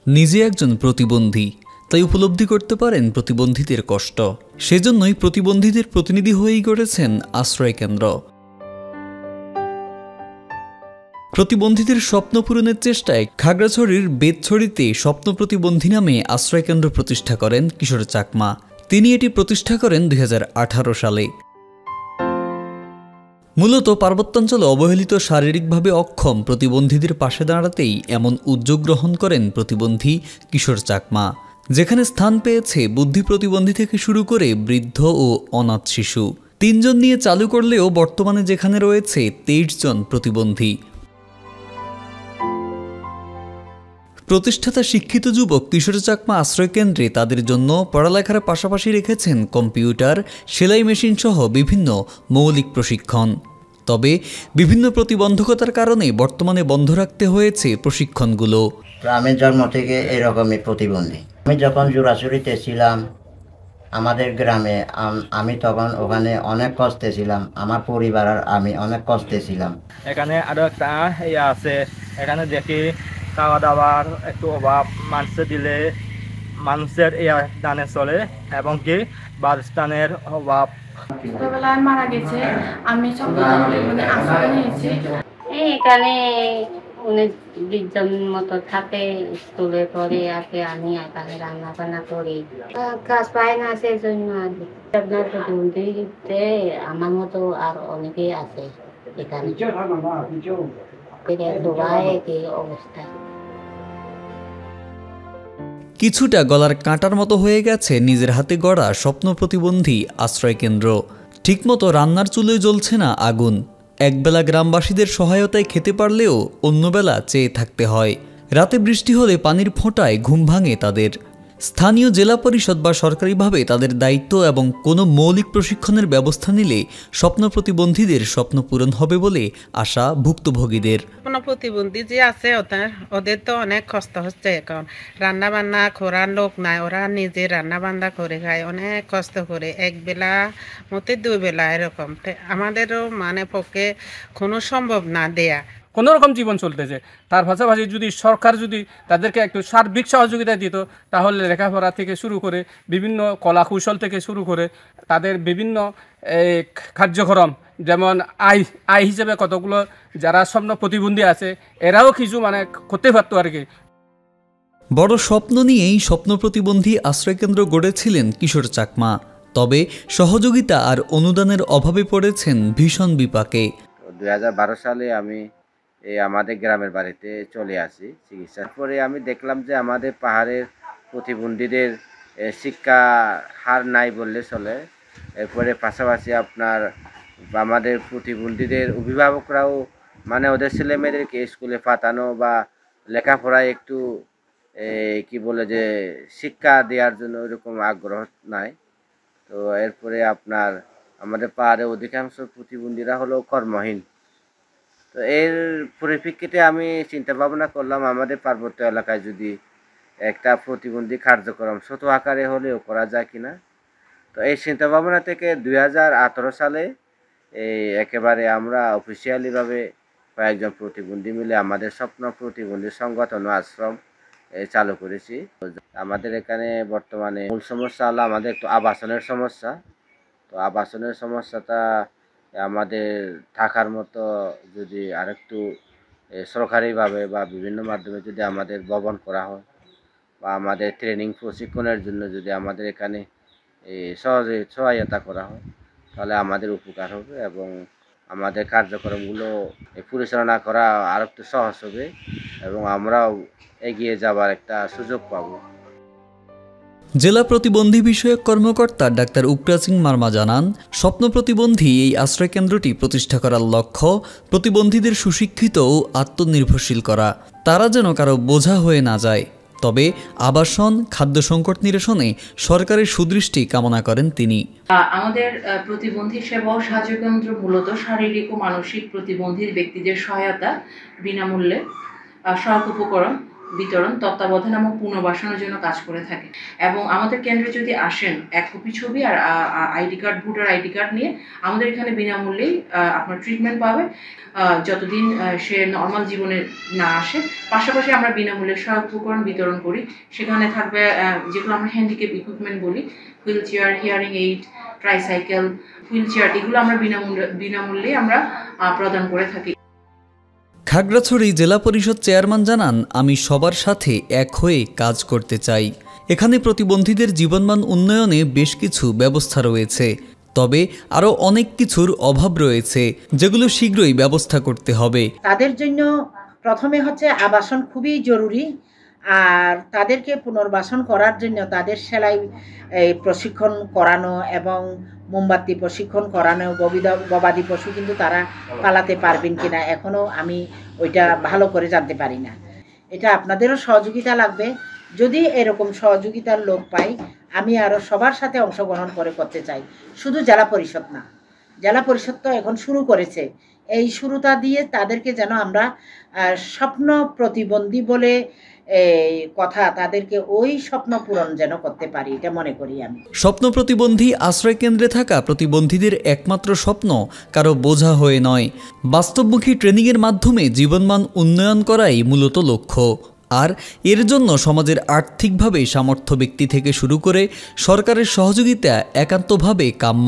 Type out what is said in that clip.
নিজে একজন প্রতিবন্ধী, তাই উপলব্ধি করতে পারেন প্রতিবন্ধীদের কষ্ট। সেজন্যই প্রতিবন্ধীদের প্রতিনিধি হয়েই গড়েছেন আশ্রয় কেন্দ্র। প্রতিবন্ধীদের স্বপ্ন পূরণের চেষ্টায় খাগড়াছড়ির বেতছড়িতে স্বপ্ন প্রতিবন্ধী নামে আশ্রয় কেন্দ্র প্রতিষ্ঠা করেন কিশোর চাকমা। তিনি এটি প্রতিষ্ঠা করেন 2018 সালে। মূলত পার্বত্যাঞ্চলে অবহেলিত শারীরিকভাবে অক্ষম প্রতিবন্ধীদের পাশে দাঁড়াতেই এমন উদ্যোগ গ্রহণ করেন প্রতিবন্ধী কিশোর চাকমা, যেখানে স্থান পেয়েছে বুদ্ধি প্রতিবন্ধী থেকে শুরু করে বৃদ্ধ ও অনাথ শিশু। 3 জন নিয়ে চালু করলেও বর্তমানে যেখানে রয়েছে 23 জন প্রতিবন্ধী। প্রতিষ্ঠাতা শিক্ষিত যুবক কিশোর চাকমা আশ্রয় কেন্দ্রে তাদের জন্য পড়ালেখার পাশাপাশি রেখেছেন কম্পিউটার, সেলাই মেশিন সহ বিভিন্ন মৌলিক প্রশিক্ষণ। তবে বিভিন্ন প্রতিবন্ধকতার কারণে বর্তমানে বন্ধ রাখতে হয়েছে প্রশিক্ষণগুলো। আমি জন্ম থেকে এরকমই প্রতিবন্ধী। আমি যখন জোড়াছড়িতে ছিলাম আমাদের গ্রামে, আমি তখন ওখানে অনেক কষ্টে ছিলাম, আমার পরিবার আর আমি অনেক কষ্টে ছিলাম। এখানে আরো একটা আছে, এখানে দেখি খাওয়া দাওয়ার একটু অভাব, মানুষে দিলে মানুষের দানে চলে এবং কি বাসস্থানের অভাব। ছোটবেলায় মারা গেছে, আমি আশ্রয় নিয়েছি। এখানে 19-20 জন মতো থাকে, স্কুলে পড়ে আছে। আমি এখানে রান্না বান্না করি, কাজ পাই না, সেই জন্য আপনার প্রতিবন্ধীতে আমার মতো আর অনেকেই আছে এখানে, সবাই একই অবস্থা। কিছুটা গলার কাঁটার মতো হয়ে গেছে নিজের হাতে গড়া স্বপ্ন প্রতিবন্ধী আশ্রয় কেন্দ্র। ঠিকমতো রান্নার চুলোয় জ্বলছে না আগুন। একবেলা গ্রামবাসীদের সহায়তায় খেতে পারলেও অন্যবেলা চেয়ে থাকতে হয়। রাতে বৃষ্টি হলে পানির ফোঁটায় ঘুম ভাঙে তাদের। স্থানীয় জেলা পরিষদ বা সরকারিভাবে তাদের দায়িত্ব এবং কোনো মৌলিক প্রশিক্ষণের ব্যবস্থা নিলে স্বপ্ন প্রতিবন্ধীদের স্বপ্ন পূরণ হবে বলে আশা ভুক্তভোগীদের। প্রতিবন্ধী যে আছে ওদের তো অনেক কষ্ট হচ্ছে, এখন রান্না বান্না করার লোক নাই, ওরা নিজে রান্না বান্না করে খায়, অনেক কষ্ট করে, একবেলা মতে 2 বেলা এরকম। আমাদেরও পক্ষে কোনো সম্ভব না দেয়া, কোনো রকম জীবন চলতেছে। তার পাশাপাশি যদি সরকার যদি তাদেরকে একটু সার্বিক সহযোগিতা দিত, তাহলে লেখাপড়া থেকে শুরু করে বিভিন্ন কলা কৌশল থেকে শুরু করে তাদের বিভিন্ন কার্যক্রম, যেমন আয় হিসেবে কতগুলো যারা স্বপ্ন প্রতিবন্ধী আছে এরাও কিছু করতে পারতো আর কি। বড় স্বপ্ন নিয়েই স্বপ্ন প্রতিবন্ধী আশ্রয়কেন্দ্র গড়েছিলেন কিশোর চাকমা। তবে সহযোগিতা আর অনুদানের অভাবে পড়েছেন ভীষণ বিপাকে। 2012 সালে আমি আমাদের গ্রামের বাড়িতে চলে আসি চিকিৎসার পরে। আমি দেখলাম যে আমাদের পাহাড়ের প্রতিবন্ধীদের শিক্ষা হার নাই বললে চলে। এরপরে পাশাপাশি আপনার আমাদের প্রতিবন্ধীদের অভিভাবকরাও ওদের ছেলে মেয়েদেরকে স্কুলে পাঠানো বা লেখাপড়ায় একটু কি বলে যে শিক্ষা দেওয়ার জন্য ওইরকম আগ্রহ নাই। তো এরপরে আপনার আমাদের পাহাড়ে অধিকাংশ প্রতিবন্ধীরা হলো কর্মহীন। তো এর পরিপ্রেক্ষিতে আমি চিন্তা ভাবনা করলাম আমাদের পার্বত্য এলাকায় যদি একটা প্রতিবন্ধী কার্যক্রম ছোট আকারে হলেও করা যায় কিনা। তো এই চিন্তা ভাবনা থেকে 2018 সালে একেবারে আমরা অফিসিয়ালিভাবে কয়েকজন প্রতিবন্ধী মিলে আমাদের স্বপ্ন প্রতিবন্ধী সংগঠন ও আশ্রম চালু করেছি। আমাদের এখানে বর্তমানে মূল সমস্যা হলো আমাদের একটু আবাসনের সমস্যা। তো আবাসনের সমস্যাটা আমাদের থাকার মতো যদি আরেকটু সরকারিভাবে বা বিভিন্ন মাধ্যমে যদি আমাদের ভবন করা হয় বা আমাদের ট্রেনিং প্রশিক্ষণের জন্য যদি আমাদের এখানে সহজে সহায়তা করা হয়, তাহলে আমাদের উপকার হবে এবং আমাদের কার্যক্রমগুলো পরিচালনা করা আর একটু সহজ হবে এবং আমরাও এগিয়ে যাবার একটা সুযোগ পাব। জেলা প্রতিবন্ধী বিষয়ক কর্মকর্তা ডাক্তার উকরা সিং মার্মা জানান, স্বপ্ন প্রতিবন্ধী এই আশ্রয়কেন্দ্রটি প্রতিষ্ঠা করার লক্ষ্য প্রতিবন্ধীদের সুশিক্ষিত ও আত্মনির্ভরশীল করা, তারা যেন কারো বোঝা হয়ে না যায়। তবে আবাসন, খাদ্য সংকট নিরসনে সরকারের সুদৃষ্টি কামনা করেন তিনি। আমাদের প্রতিবন্ধী সেবা ও সাহায্য কেন্দ্র মূলত শারীরিক ও মানসিক প্রতিবন্ধী ব্যক্তিদের সহায়তা, বিনামূল্যে সহায়ক উপকরণ বিতরণ, তত্ত্বাবধান এবং পুনর্বাসনের জন্য কাজ করে থাকে। এবং আমাদের কেন্দ্রে যদি আসেন 1 কপি ছবি আর ID card, voter ID card নিয়ে আমাদের এখানে বিনামূল্যেই আপনার ট্রিটমেন্ট পাবে যতদিন সে নর্মাল জীবনে না আসে। পাশাপাশি আমরা বিনামূল্যে সহায়ক উপকরণ বিতরণ করি। সেখানে থাকবে যেগুলো আমরা হ্যান্ডিক্যাপ ইকুইপমেন্ট বলি, wheel chair, hearing aid, tricycle, wheel chair, এগুলো আমরা বিনামূল্যে আমরা প্রদান করে থাকি। খাগড়াছড়ি জেলা পরিষদ চেয়ারম্যান জানান, আমি সবার সাথে এক হয়ে কাজ করতে চাই। এখানে প্রতিবন্ধীদের জীবনমান উন্নয়নে বেশ কিছু ব্যবস্থা রয়েছে, তবে আরও অনেক কিছুর অভাব রয়েছে যেগুলো শীঘ্রই ব্যবস্থা করতে হবে। তাদের জন্য প্রথমে হচ্ছে আবাসন খুবই জরুরি, আর তাদেরকে পুনর্বাসন করার জন্য তাদের সেলাই প্রশিক্ষণ করানো এবং মোমবাতি প্রশিক্ষণ করানো। গবাদি পশু কিন্তু তারা পালাতে পারবেন কিনা এখনও আমি ওইটা ভালো করে জানতে পারি না। এটা আপনাদেরও সহযোগিতা লাগবে। যদি এরকম সহযোগিতার লোক পাই, আমি আরও সবার সাথে অংশগ্রহণ করে করতে চাই, শুধু জেলা পরিষদ না। জেলা পরিষদ তো এখন শুরু করেছে, এই শুরুটা দিয়ে তাদেরকে যেন আমরা স্বপ্ন প্রতিবন্ধী বলে কথা, তাদেরকে ওই স্বপ্ন পূরণ যেন করতে পারি, এটা মনে করি আমি। স্বপ্ন প্রতিবন্ধী আশ্রয় কেন্দ্রে থাকা প্রতিবন্ধীদের একমাত্র স্বপ্ন কারো বোঝা হয়ে নয়, বাস্তবমুখী ট্রেনিংয়ের মাধ্যমে জীবনমান উন্নয়ন করাই মূলত লক্ষ্য। আর এর জন্য সমাজের আর্থিকভাবে সামর্থ্য ব্যক্তি থেকে শুরু করে সরকারের সহযোগিতা একান্তভাবে কাম্য।